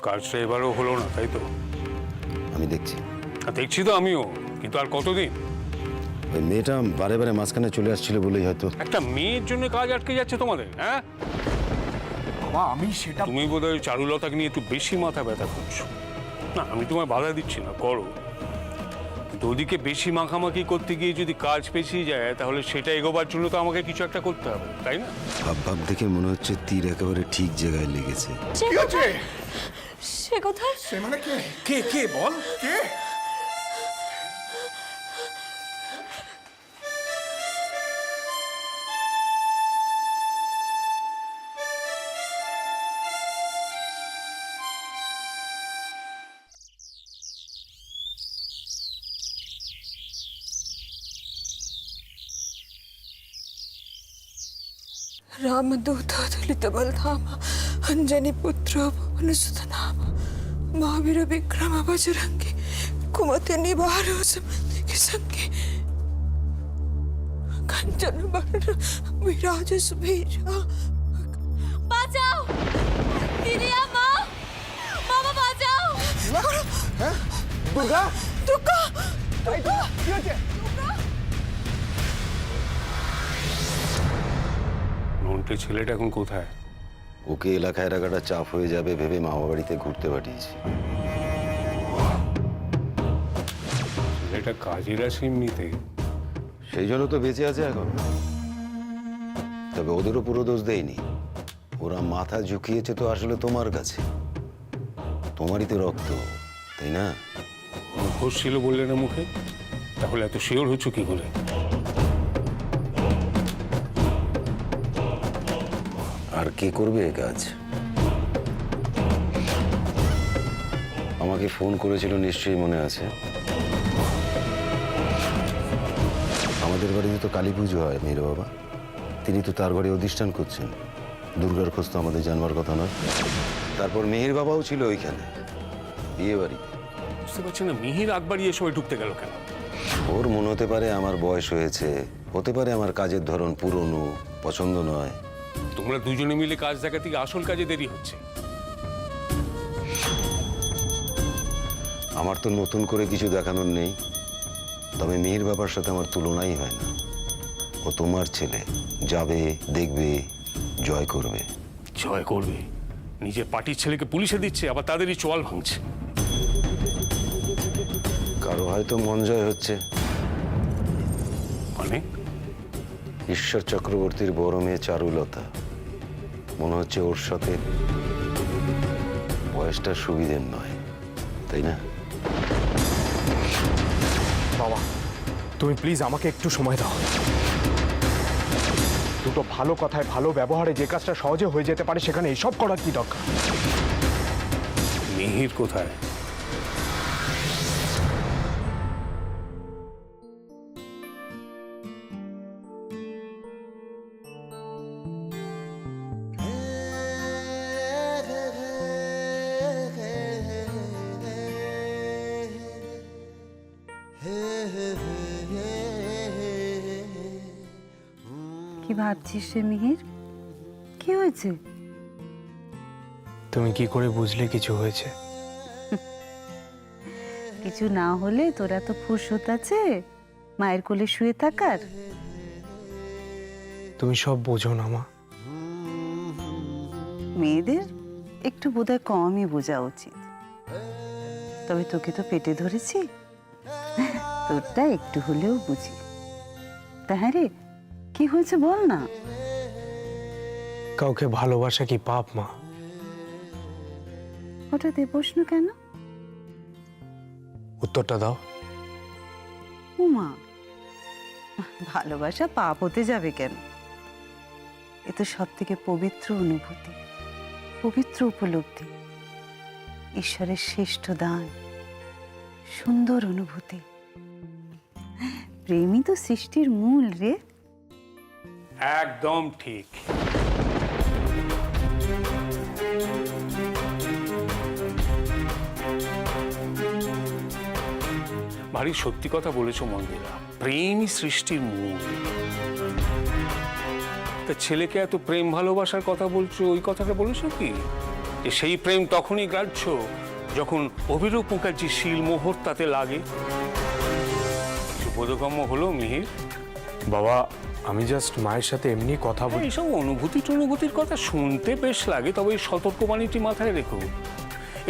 কাজটা এবারও হলো না, তাই তো? আমি দেখছি। দেখছি তো আমিও, কিন্তু আর কতদিন? ওই মেয়েটা বারে বারে মাঝখানে চলে আসছিল বলেই হয়তো। একটা মেয়ের জন্য কাজ আটকে যাচ্ছে তোমাদের, হ্যাঁ? বাবা আমি সেটা তুমি বোধহয় চারুলতাকে নিয়ে একটু বেশি মাথা ব্যথা করছো। না, আমি তোমায় বাধা দিচ্ছি না, করো। কিন্তু ওদিকে বেশি মাখামাখি করতে গিয়ে যদি কাজ পেছিয়ে যায়, তাহলে সেটা এগোবার জন্য তো আমাকে কিছু একটা করতে হবে, তাই না? ভাব ভাব দেখে মনে হচ্ছে তীর একেবারে ঠিক জায়গায় লেগেছে। কি হচ্ছে? সে কোথায়? সে মানে কে? কে কে বল কে? रामदूतोदुलित बलधाम अंजनी पुत्र पवनसुत नाम महावीर विक्रम बजरंगी कुमति निवार के संगे कंचन वरण विराज सुबीरा। বাঁচাও দিদিয়া, মা বাবা বাঁচাও। হ্যাঁ দুর্গা दुर्गा কি হচ্ছে? নন্টে ছেলেটা এখন কোথায়? ওকে এলাকায় রাখাটা চাপ হয়ে যাবে ভেবে মামা বাড়িতে ঘুরতে পাঠিয়েছি। ছেলেটা কাজের আছে এমনিতে। সেই জন্য তো বেঁচে আছে এখন। তবে ওদেরও পুরো দোষ দেয়নি। ওরা মাথা ঝুঁকিয়েছে তো আসলে তোমার কাছে। তোমারই তো রক্ত, তাই না? মুখোশ ছিল বললে না মুখে, তাহলে এত শিওর হচ্ছ কি করে? আর কে করবে এ কাজ? আমাকে ফোন করেছিল নিশ্চয়ই মনে আছে। আমাদের বাড়িতে তো কালী পুজো হয় মেয়ের বাবা। তিনি তো তার ঘরে অধিষ্ঠান করছেন। দুর্গার খোঁজ তো আমাদের জানবার কথা নয়। তারপর মেহের বাবাও ছিল ওইখানে বিয়ে বাড়ি। বুঝতে পারছি না মিহির আকবরী এ সময় ঢুকতে গেল কেন? ওর মনে হতে পারে আমার বয়স হয়েছে, হতে পারে আমার কাজের ধরন পুরনো, পছন্দ নয়। তোমরা দুজনে মিলে কাজ দেখা থেকে আসল কাজে দেরি হচ্ছে। আমার তো নতুন করে কিছু দেখানোর নেই। তবে মেয়ের বাবার সাথে আমার তুলনাই হয় না। ও তোমার ছেলে, যাবে, দেখবে, জয় করবে। জয় করবে? নিজের পার্টির ছেলেকে পুলিশে দিচ্ছে, আবার তাদেরই চোয়াল ভাঙছে। কারো হয়তো মন জয় হচ্ছে। মানে? ঈশ্বর চক্রবর্তীর বড় মেয়ে চারুলতা, মনে হচ্ছে ওর সাথে বয়সটা সুবিধের নয়, তাই না? বাবা তুমি প্লিজ আমাকে একটু সময় দাও। দুটো ভালো কথায় ভালো ব্যবহারে যে কাজটা সহজে হয়ে যেতে পারে সেখানে এসব করার কি দরকার? মিহির কোথায়? কি ভাবছিস রে মিহির? কি হয়েছে? তুমি কি করে বুঝলে কিছু হয়েছে? কিছু না হলে তোরা তো ফুরসত আছে মায়ের কোলে শুয়ে থাকার। তুমি সব বোঝো না মা। মেয়েদের একটু বোধহয় কমই বোঝা উচিত। তবে তোকে তো পেটে ধরেছি, তোরটা একটু হলেও বুঝি। তা হ্যাঁ রে, কি হয়েছে বল না। কাউকে ভালোবাসা কি পাপ মা? হঠাৎ এ প্রশ্ন কেন? উত্তরটা দাও। উমা, ভালোবাসা পাপ হতে যাবে কেন? এ তো সব থেকে পবিত্র অনুভূতি, পবিত্র উপলব্ধি, ঈশ্বরের শ্রেষ্ঠ দান, সুন্দর অনুভূতি। প্রেমই তো সৃষ্টির মূল রে। একদম ঠিক। ভারী সত্যি কথা বলেছো মন্দিরা, প্রেমই সৃষ্টির মূল। তা ছেলেকে এত প্রেম ভালোবাসার কথা বলছো, ওই কথাটা বলেছো কি? যে সেই প্রেম তখনই গ্রাহ্য যখন অভিরূপ মুখার্জির শিল মোহর তাতে লাগে। কিছু বোধগম্য হলো মিহির? বাবা, আমি জাস্ট মায়ের সাথে এমনি কথা বলি। এইসব অনুভূতির কথা শুনতে বেশ লাগে, তবে এই সতর্কবাণীটি মাথায় রেখো।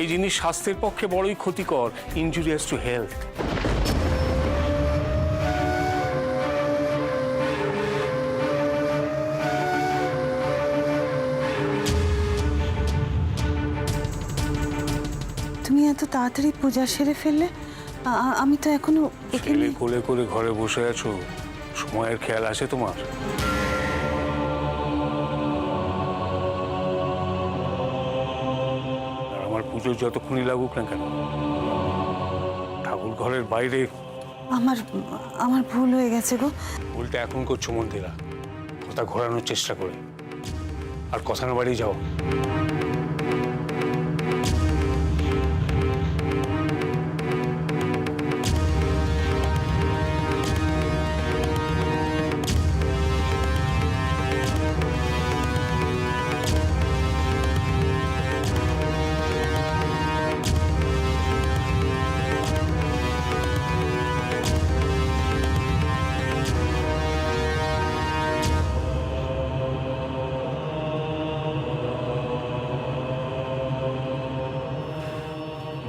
এই জিনিস স্বাস্থ্যের পক্ষে বড়ই ক্ষতিকর, ইনজুরিয়াস টু হেলথ। তুমি এত তাড়াতাড়ি পূজা সেরে ফেললে? আমি তো এখনো এখানে। ছেলে কোলে করে ঘরে বসে আছো, সময়ের খেয়াল আছে তোমার? আর আমার পুজোর যতক্ষণই লাগুক না কেন, ঠাকুর ঘরের বাইরে। আমার ভুল হয়ে গেছে গো। ভুলটা এখন করছো মন্দিরা, কথা ঘোরানোর চেষ্টা করে। আর কথা না বাড়ি যাও।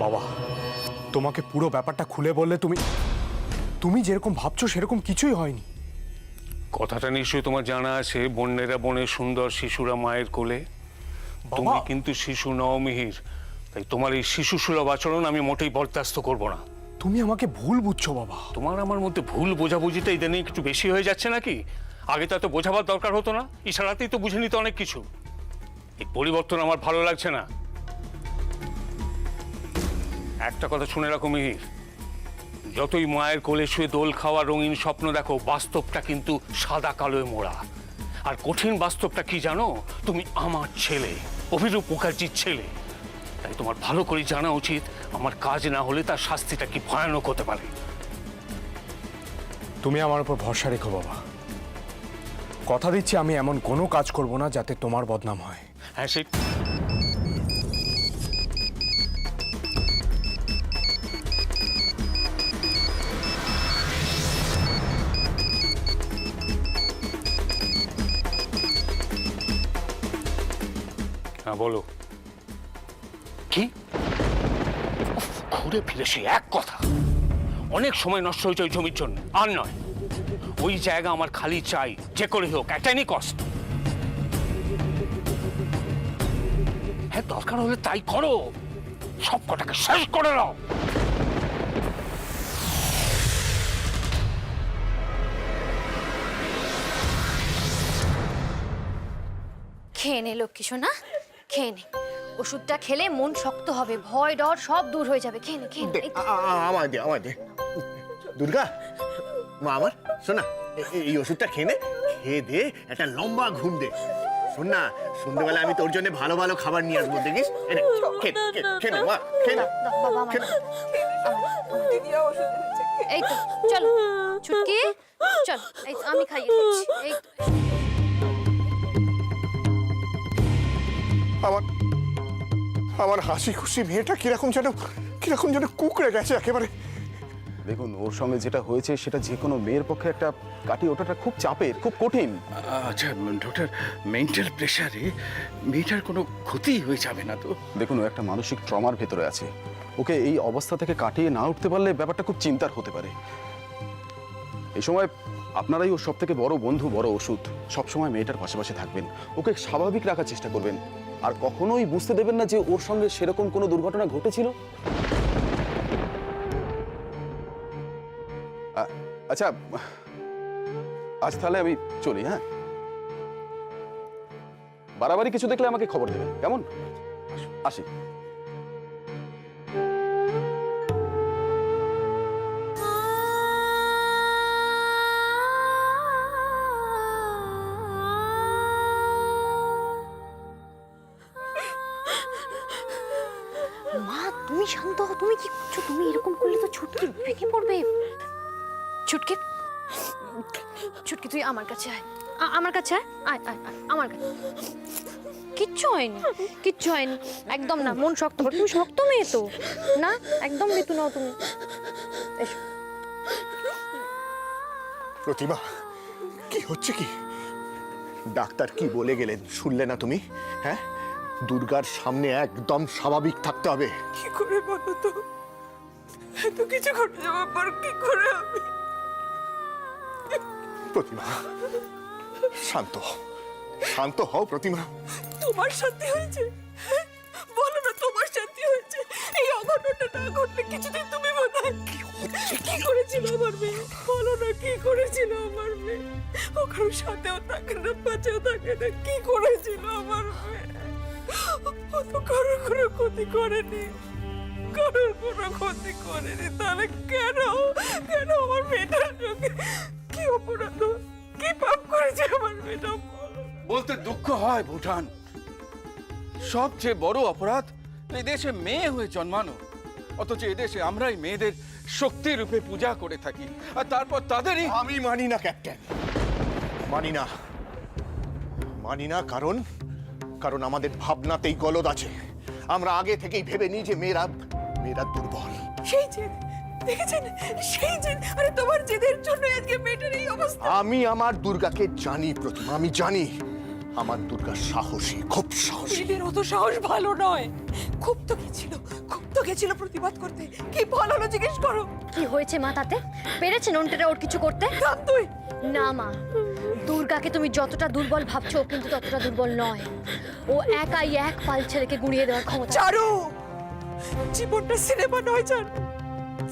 বাবা, তোমাকে পুরো ব্যাপারটা খুলে বললে তুমি যেরকম ভাবছো সেরকম কিছুই হয়নি। কথাটা নিশ্চয়ই তোমার জানা আছে, বন্যেরা বনে সুন্দর, শিশুরা মায়ের কোলে। তুমি কিন্তু শিশু নও মিহির, তাই তোমার এই শিশু সুলভ আচরণ আমি মোটেই বরদাস্ত করব না। তুমি আমাকে ভুল বুঝছো বাবা। তোমার আমার মধ্যে ভুল বোঝাবুঝিটা ইদানিং একটু বেশি হয়ে যাচ্ছে নাকি? আগে তো এত বোঝাবার দরকার হতো না, ইশারাতেই তো বুঝে নিতে অনেক কিছু। এই পরিবর্তন আমার ভালো লাগছে না। একটা কথা শুনে রাখো মিহির, যতই মায়ের কোলে শুয়ে দোল খাওয়া রঙিন স্বপ্ন দেখো, বাস্তবটা কিন্তু সাদা কালোয় মোড়া। আর কঠিন বাস্তবটা কি জানো? তুমি আমার ছেলে, অভিরূপ মুখার্জির ছেলে। তাই তোমার ভালো করে জানা উচিত আমার কাজ না হলে তার শাস্তিটা কি ভয়ানক হতে পারে। তুমি আমার উপর ভরসা রেখো বাবা। কথা দিচ্ছি আমি এমন কোনো কাজ করব না যাতে তোমার বদনাম হয়। হ্যাঁ, সে হ্যাঁ, বলো কি? উফ, ঘুরে ফিরে সে এক কথা। অনেক সময় নষ্ট হয়েছে ওই জমির জন্য, আর নয়। ওই জায়গা আমার খালি চাই, যে করে হোক, at any cost। হ্যাঁ, দরকার হলে তাই করো, সব কটাকে শেষ করে নাও। খেয়ে নে লক্ষ্মী সোনা, খেয়ে নে। ওষুধটা খেলে মন শক্ত হবে, ভয় ডর সব দূর হয়ে যাবে। খেয়ে নে, খেয়ে নে। এই তো। আমার দে দুর্গা, মা আমার শোনা, এই ওষুধটা খেয়ে নে, খেয়ে দে একটা লম্বা ঘুম দে। শোন না, সন্ধ্যেবেলা আমি তোর জন্য ভালো ভালো খাবার নিয়ে আসবো, দেখিস। খেয়ে নে মা, খেয়ে নে। দাও, বাবা আমার। এই তো চলো ছুটকি, চল। এই তো আমি খাইয়ে দিচ্ছি। এই তো। আমার হাসি খুশি মেয়েটা কিরকম যেন কুকড়ে গেছে একেবারে। দেখুন, ওর সঙ্গে যেটা হয়েছে সেটা যে কোনো মেয়ের পক্ষে একটা কাটিয়ে ওঠাটা খুব চাপের, খুব কঠিন। আচ্ছা ডক্টর, মেন্টাল প্রেশারে মেয়েটার কোনো ক্ষতি হয়ে যাবে না তো? দেখুন, ও একটা মানসিক ট্রমার ভেতরে আছে। ওকে এই অবস্থা থেকে কাটিয়ে না উঠতে পারলে ব্যাপারটা খুব চিন্তার হতে পারে। এই সময় আপনারাই ওর সব থেকে বড় বন্ধু, বড় ওষুধ। সবসময় মেয়েটার পাশাপাশি থাকবেন, ওকে স্বাভাবিক রাখার চেষ্টা করবেন, আর কখনোই বুঝতে দেবেন না যে ওর সঙ্গে সেরকম কোনো দুর্ঘটনা ঘটেছিল। আচ্ছা, আজ তাহলে আমি চলি। হ্যাঁ, বাড়াবাড়ি কিছু দেখলে আমাকে খবর দেবেন, কেমন? আসি। মা তুমি শান্ত হও। তুমি কি করছো? তুমি এরকম করলে তো ছুটকি ভেঙে পড়বে। ছুটকি, ছুটকি তুই আমার কাছে আয়, আমার কাছে আয়, আয় আয় আয় আমার কাছে। কিচ্ছু হয়নি, কিচ্ছু হয়নি, একদম না। মন শক্ত করো, তুমি শক্ত মেয়ে তো না, একদম বেতু নাও তুমি। এসো। প্রতিমা, কি হচ্ছে কি? ডাক্তার কি বলে গেলেন শুনলে না তুমি? হ্যাঁ, দুর্গার সামনে একদম স্বাভাবিক থাকতে হবে। কি করে বলো তো, এত কিছু ঘটে যাওয়ার পর কি করে আমি? প্রতিমা, শান্ত শান্ত হও প্রতিমা। তোমার শান্তি হয়েছে? বলো না তোমার শান্তি হয়েছে? এই অঘটনটা না ঘটলে কিছুদিন তুমি বোধহয় কি করেছিল আমার মেয়ে? বলো না কি করেছিল আমার মেয়ে? ও কারোর সাথেও থাকে না, পাশেও থাকে না, কি করেছিল আমার মেয়ে? ও তো কারোর কোনো ক্ষতি করেনি, কারোর কোনো ক্ষতি করেনি, তাহলে কেন কেন আমার মেয়েটার সঙ্গে কি অপরাধ, কি পাপ করেছে আমার মেয়েটা? বলতে দুঃখ হয় ভুটান, সবচেয়ে বড় অপরাধ এই দেশে মেয়ে হয়ে জন্মানো, অথচ এদেশে আমরাই মেয়েদের শক্তি রূপে পূজা করে থাকি, আর তারপর তাদেরই। আমি মানি না ক্যাপ্টেন, মানি না, মানি না। কারণ কারণ আমাদের ভাবনাতেই গলদ আছে। আমরা আগে থেকেই ভেবে নিই যে মেয়েরা দুর্বল। সেই জেদ দেখেছেন, সেই জেদ, আরে তোমার জেদের জন্য আজকে মেয়েটার এই অবস্থা। আমি আমার দুর্গাকে জানি প্রতিমা, আমি জানি আমার দুর্গা সাহসী, খুব সাহসী। মেয়েদের অত সাহস ভালো নয়। খুব তো গেছিল, খুব তো গেছিল প্রতিবাদ করতে। কি ভালো হলো জিজ্ঞেস করো। কি হয়েছে মা তাতে? পেরেছে নন্টেরা ওর কিছু করতে? থাম তুই। না মা, দুর্গাকে তুমি যতটা দুর্বল ভাবছো ও কিন্তু ততটা দুর্বল নয়। ও একাই এক পাল ছেলেকে গুঁড়িয়ে দেওয়ার ক্ষমতা। চারু, জীবনটা সিনেমা নয় জান,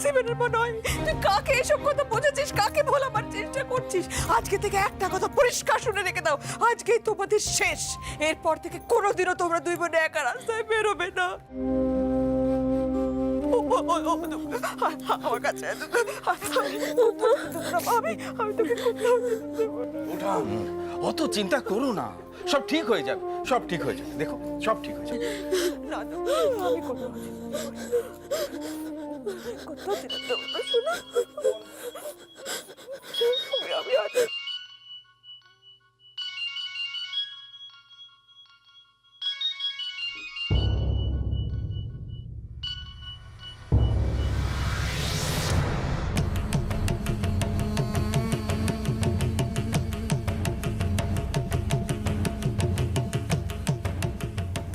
সিনেমা নয়। তুই কাকে এসব কথা বোঝাচ্ছিস, কাকে ভোলাবার চেষ্টা করছিস? আজকে থেকে একটা কথা পরিষ্কার শুনে রেখে দাও, আজকেই তোমাদের শেষ। এরপর থেকে কোনোদিনও তোমরা দুই বোনে একা রাস্তায় বেরোবে না। আমার কাছে আমি তোকে কোথাও যেতে দেবো না। ভুটান, অত চিন্তা করো না, সব ঠিক হয়ে যাবে, সব ঠিক হয়ে যাবে, দেখো সব ঠিক হয়ে যাবে। না না, আমি কোথাও কোথাও যেতে দেবো না, শোনো। আমি আজ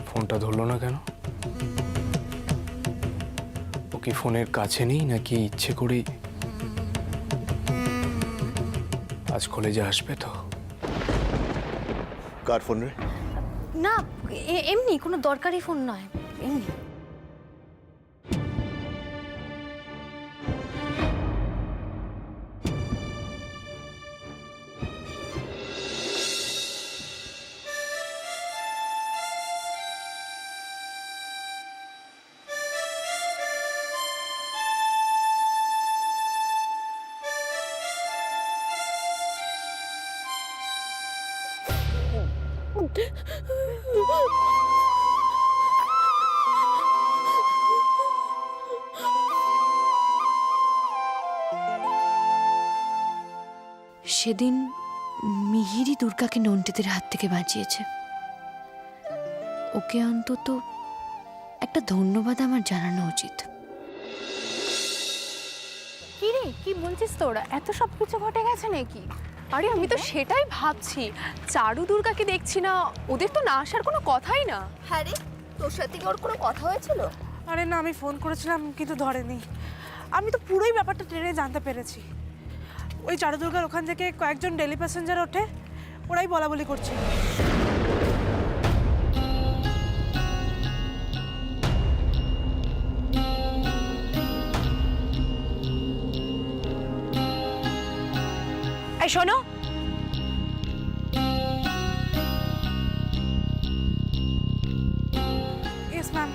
ফোনটা ধরলো না কেন? ও কি ফোনের কাছে নেই নাকি ইচ্ছে করেই? আজ কলেজে আসবে তো? কার ফোন রে? না, এমনি কোনো দরকারি ফোন নয়, এমনি। সেদিন মিহিরই দুর্গাকে নন্টিদের হাত থেকে বাঁচিয়েছে। ওকে অন্তত একটা ধন্যবাদ আমার জানানো উচিত। কি রে, কি বলছিস তোরা? এত সব কিছু ঘটে গেছে নাকি? আরে আমি তো সেটাই ভাবছি, চারু দুর্গাকে দেখছি না, ওদের তো না আসার কোনো কথাই না। হ্যাঁ রে, তোর সাথে কি ওর কোনো কথা হয়েছিল? আরে না, আমি ফোন করেছিলাম কিন্তু ধরেনি। আমি তো পুরোই ব্যাপারটা ট্রেনে জানতে পেরেছি। ওই চারু দুর্গার ওখান থেকে কয়েকজন ডেলি প্যাসেঞ্জার ওঠে, ওরাই বলা বলি করছিল। এই শোনো, ইয়েস ম্যাম।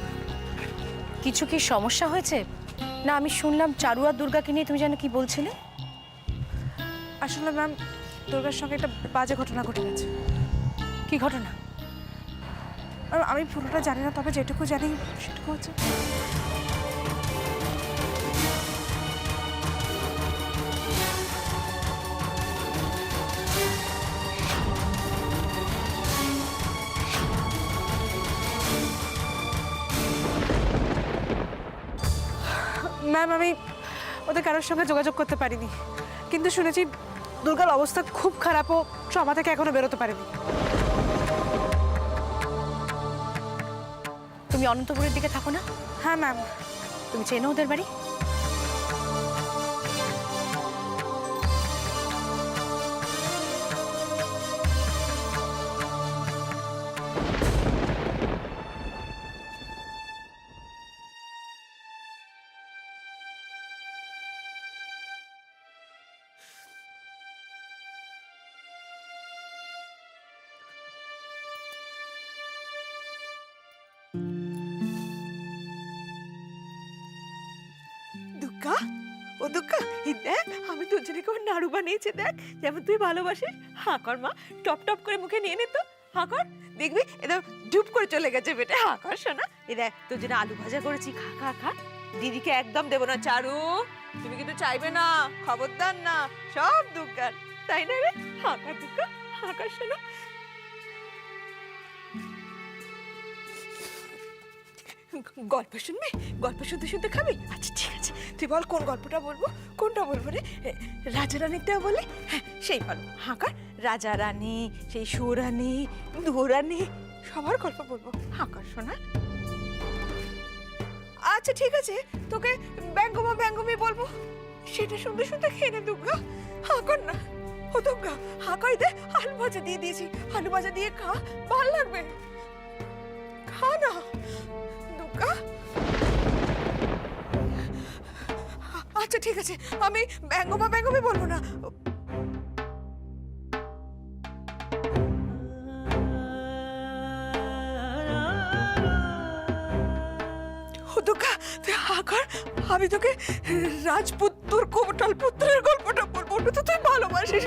কিছু কি সমস্যা হয়েছে? না, আমি শুনলাম চারু আর দুর্গাকে নিয়ে তুমি যেন কি বলছিলে। আসলে ম্যাম, দুর্গার সঙ্গে একটা বাজে ঘটনা ঘটে গেছে। কি ঘটনা? আমি পুরোটা জানি না, তবে যেটুকু জানি সেটুকু হচ্ছে ম্যাম আমি ওদের কারোর সঙ্গে যোগাযোগ করতে পারিনি, কিন্তু শুনেছি দুর্গার অবস্থা খুব খারাপ, ও ট্রমা থেকে এখনো বেরোতে পারেনি। তুমি অনন্তপুরের দিকে থাকো না? হ্যাঁ ম্যাম। তুমি চেনো ওদের বাড়ি? দুর্গা, ও দুর্গা, এই দেখ আমি তোর জন্য কেমন নাড়ু বানিয়েছি, দেখ যেমন তুই ভালোবাসিস। হাঁ কর মা, টপ টপ করে মুখে নিয়ে নে তো, হাঁ কর, দেখবি একদম ডুব করে চলে গেছে বেটে। হাঁ কর শোনা, এই দেখ তোর জন্য আলু ভাজা করেছি, খা খা খা। দিদিকে একদম দেবো না চারু, তুমি কিন্তু চাইবে না, খবরদার না, সব দুর্গার, তাই না রে? হাঁ কর দুর্গা, হাঁ কর শোনা। গল্প শুনবি? গল্প শুনতে শুনতে খাবি? আচ্ছা ঠিক আছে, তুই বল কোন গল্পটা বলবো? কোনটা বলবো রে? রাজা রানীরটা বলি? হ্যাঁ সেই বল, হাঁকার রাজা রানী, সেই সুরানী, দুরানী, সবার গল্প বলবো। হাঁকার শোনা। আচ্ছা ঠিক আছে, তোকে ব্যঙ্গমা ব্যঙ্গমি বলবো, সেটা শুনতে শুনতে খেয়ে নে দুর্গা। হাঁকার না, ও দুর্গা হাঁকাই দে, আলু ভাজা দিয়ে দিয়েছি, আলু ভাজা দিয়ে খা, ভাল লাগবে, খা না দুর্গা। আচ্ছা ঠিক আছে, আমি ব্যঙ্গমা ব্যঙ্গমি বলবো না। ও দুর্গা তুই হাঁকার, আমি তোকে রাজপুত্তর কোটাল পুত্রের গল্পটা বলবো, ওটা তো তুই ভালোবাসিস।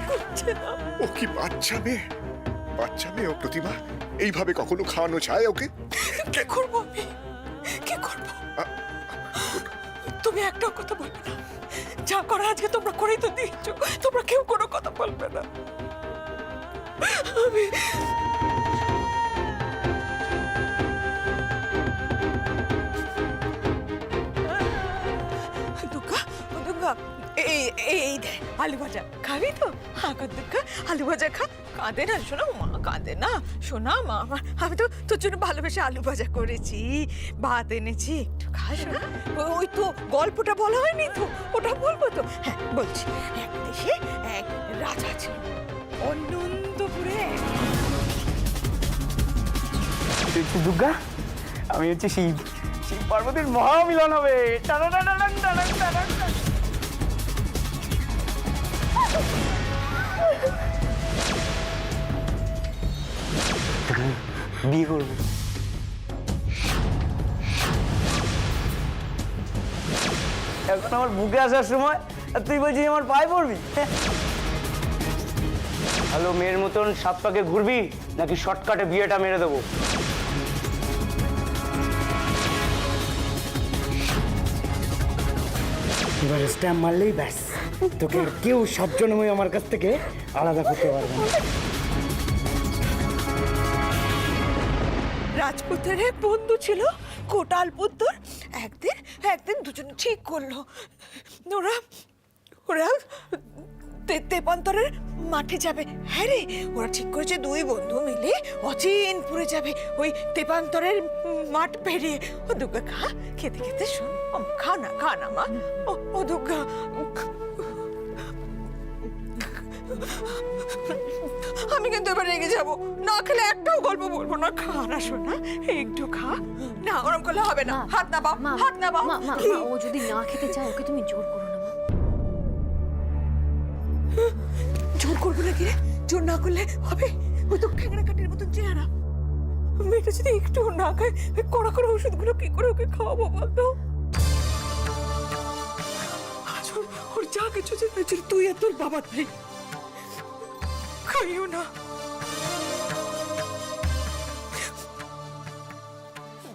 করছে না। ও কি বাচ্চা মেয়ে, বাচ্চা মেয়ে ও প্রতিমা, এইভাবে কখনো খাওয়ানো যায় ওকে? কি করবো আমি, কি করবো? তুমি একটাও কথা বলবে না, যা করা আজকে তোমরা করেই তো দিচ্ছ, তোমরা কেউ কোনো কথা বলবে না। আমি দুর্গা, ও দুর্গা, এই এই দে আলু ভাজা, খাবি তো? হ্যাঁ কর দুর্গা, আলু ভাজা খা। কাঁদে না শোনা, মা কাঁদে না শোনা, মা আমার, আমি তো তোর জন্য ভালোবেসে আলু ভাজা করেছি, ভাত এনেছি, একটু খা শোনা। ওই তো গল্পটা বলা হয়নি তো, ওটা বলবো তো? হ্যাঁ বলছি। এক দেশে এক রাজা ছিল, অনন্তপুরে। দুর্গা, আমি হচ্ছে শিব, শিব পার্বতীর মহামিলন হবে। টানাটানাটান, টানান, টানান, টানান। বিয়ে করবো। এখন আমার বুকে আসার সময় আর তুই বলছিস আমার পায়ে পড়বি? ভালো মেয়ের মতন সাত পাকে ঘুরবি নাকি শর্টকাটে বিয়েটা মেরে দেবো? এবারে স্ট্যাম্প মারলেই ব্যাস, তোকে কেউ সব জন্মই আমার কাছ থেকে আলাদা করতে পারবে না। রাজপুতের এক বন্ধু ছিল কোটাল পুত্র, একদিন একদিন দুজনে ঠিক করলো ওরা ওরা তেপান্তরের মাঠে যাবে। হ্যাঁ রে, ওরা ঠিক করেছে দুই বন্ধু মিলে অচিনপুরে যাবে, ওই তেপান্তরের মাঠ পেরিয়ে। ও দুর্গা খা, খেতে খেতে শোন, খা না মা। ও দুর্গা, আমি কিন্তু এবার রেগে যাবো, না খেলে একটাও গল্প বলবো না। খা না শোনা, একটু খা না, ওরম করলে হবে না। হাত না বাবা, হাত না বাবা। ও যদি না খেতে চায় ওকে তুমি জোর করো না। জোর করবো না কি রে? জোর না করলে হবে? ওই তো ঠ্যাংরা কাঠের মতন চেহারা, মেয়েটা যদি একটু না খায়, কড়া করে ওষুধগুলো কি করে ওকে খাওয়াবো বলতো? আজ ওর যা কিছু চেয়েছিল তুই আর তোর বাবা তাই খাইও না।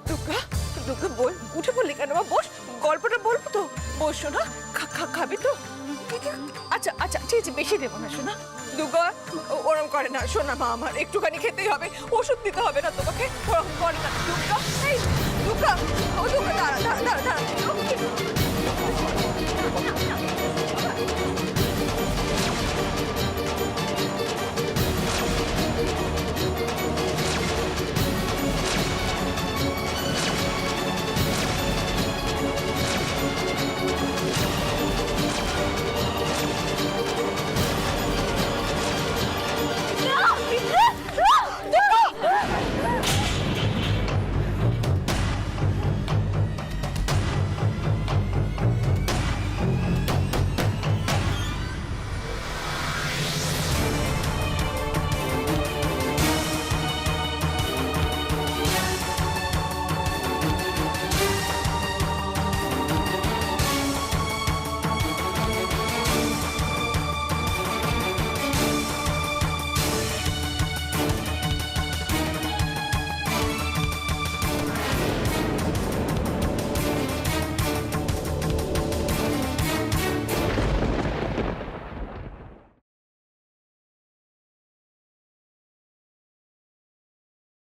দুর্গা, দুর্গা বল, উঠে বললি কেন? বস, গল্পটা বলবো তো, বস শোনা। খাবি তো? আচ্ছা আচ্ছা ঠিক আছে, বেশি দেবো না শোনা। দুর্গা ওরম করে না শোনা, মা আমার একটুখানি খেতেই হবে, ওষুধ দিতে হবে না তোমাকে, ওরম করে না দুর্গা। এই দুর্গা, দুর্গা, ও দুর্গা, দাঁড়া দাঁড়া দাঁড়া দাঁড়া।